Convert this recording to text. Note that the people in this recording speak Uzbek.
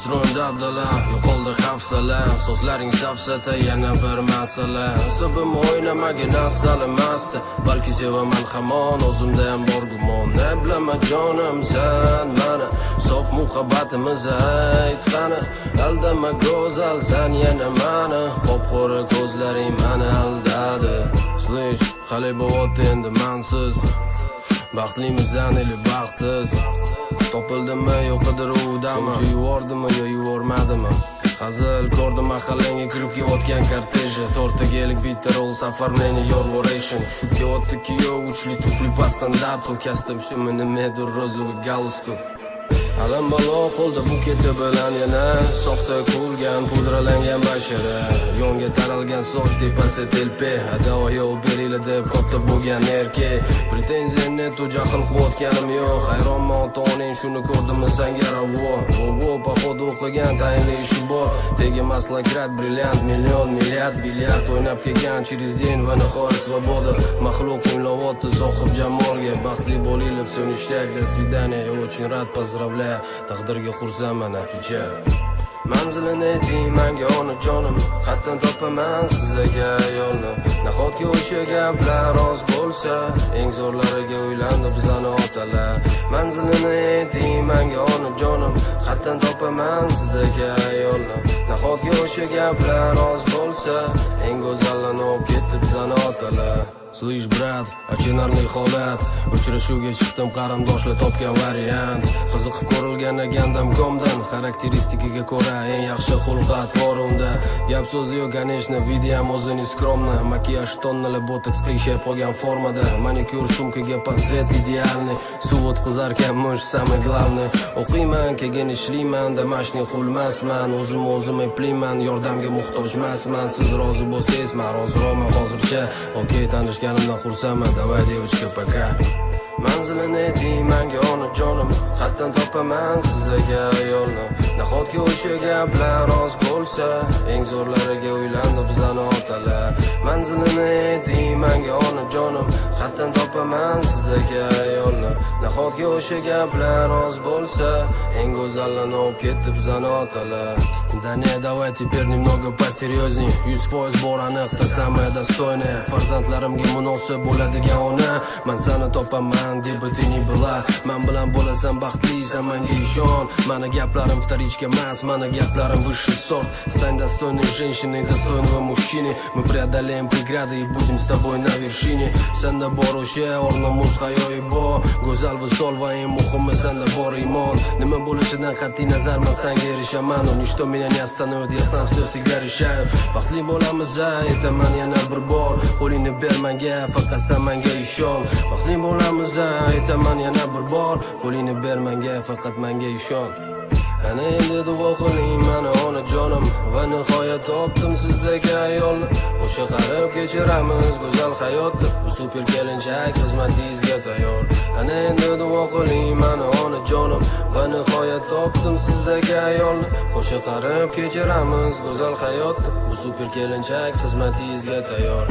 Stro'ng dabdala, yo'qoldi hafsala. So'zlaring safsata, yana bir masala. Sibim o'ynamagin asal emasdi, balki sevaman hamon, o'zimda ham bor gumon. Ne bilama jonim sen mani, sof muhabbatimiz aytgani. Aldama go'zal sen yana mani, qop-qora ko'zlaring mani aldadi. Slish, hali bo'lyapti endi mansiz, baxtlimisan ili baxtsiz. Topildimi yo qidiruvdami, shu yuvordimi yo yuvormadimi? Hazil ko'rdim mahallangga kirib kelayotgan korteji, to'rttaga elik bitta roll safarlayni your oration. Tushib kelayotdi kuyov, uchli tufli pastandart, o'kasdim shimini medur rozuvi galstuk. Alam balo qo'lda buketi bilan yana soxta kulgan pudralangan bashara, yonga taralgan soch tepasi telpe, adoyo berila deb katta bo'lgan erkak. Pretenziya net u jahl quvotganim yo'q, hayronman ota-onang shuni ko'rdimi sanga ravo. Bobo poxod o'qigan tayinli ishi bor, tegi maslakrat brilliant, million milliard bilyard o'ynab kelgan через день va nihoyat svoboda. Maxluq o'ylayapti sohib jamolga, baxtli bo'linglar, все ништяк, до свидания, я очень рад, поздравляю. Taqdirga xursandman, natija manzilini ayting menga onajonim, qatdan topaman sizlarga yo'lni. Nahotki o'sha gaplar rost bo'lsa, eng zo'rlariga uylandi bizani otalar. Manzilini ayting menga onajonim, qatdan topaman sizlarga yo'lni. Nahotki o'sha gaplar rost bo'lsa, eng go'zallarni olib ketdi bizani otalar. Slish brat, achinarli holat, uchrashuvga chiqdim qarindoshlar topgan variant. Qiziqib ko'rilgan agandam komdan, xarakteristikaga ko'ra eng yaxshi xulqat bor unda. Gap so'zi yo'q, конечно, videom o'zini skromna, makiyaj tonnalab botoks qilishib qolgan formada, manikyur sumkaga под цвет идеальный, suv o'tkazarkan mush самый главный. O'qiyman, keyin ishlayman, damashniy xulmasman, o'zim eplayman, yordamga muhtoj emasman. Siz rozi bo'lsangiz, men roziroman hozircha. Okey, tanishganimdan xursandman, давай девочка, пока. Manzilini ayting menga onajonim, qatdan topaman sizlarga yo'lni. Nahotki o'sha gaplar rost bo'lsa, eng zo'rlariga uylandi bizani otalar. Manzilini ayting menga onajonim, qatdan topaman sizlarga yo'lni. Nahotki o'sha gaplar rost bo'lsa, eng go'zallarni olib ketdi bizani otalar. Да не, давай теперь немного посерьезней. 100% bor aniq, ta самая достойная. Farzandlarimga munosib bo'ladigan ona, men seni topaman deb ты не была. Men bilan bo'lasan baxtlisan, menga ishon. Meni gaplarim вторичка emas, meni gaplarim высший сорт. Стань достойной женщиной, достойного мужчины. Мы преодолеем преграды и будем с тобой на вершине. Senda bor o'sha ornomuz hayoyi bor, go'zal visol va eng muhimi senda bor iymon. Nima bo'lishidan qat'iy nazar men senga erishaman. Nishto меня не остановит, я сам все всегда решаю. Baxtli bo'lamiz, aytaman yana bir bor, qo'lingni ber menga, faqat sen menga ishon. Baxtli bo'lamiz, aytaman yana bir bor, qo'lingni ber menga, faqat menga ishon. Ana endi duo qiling mani onajonim, va nihoyat topdim sizlarga ayolni. O'sha qarib kechiramiz go'zal hayotni, bu super kelinchak xizmatingizga tayyor. Ana endi duo qiling mani onajonim, va nihoyat topdim sizlarga ayolni. O'sha qarib kechiramiz go'zal hayotni, bu super kelinchak xizmatingizga tayyor.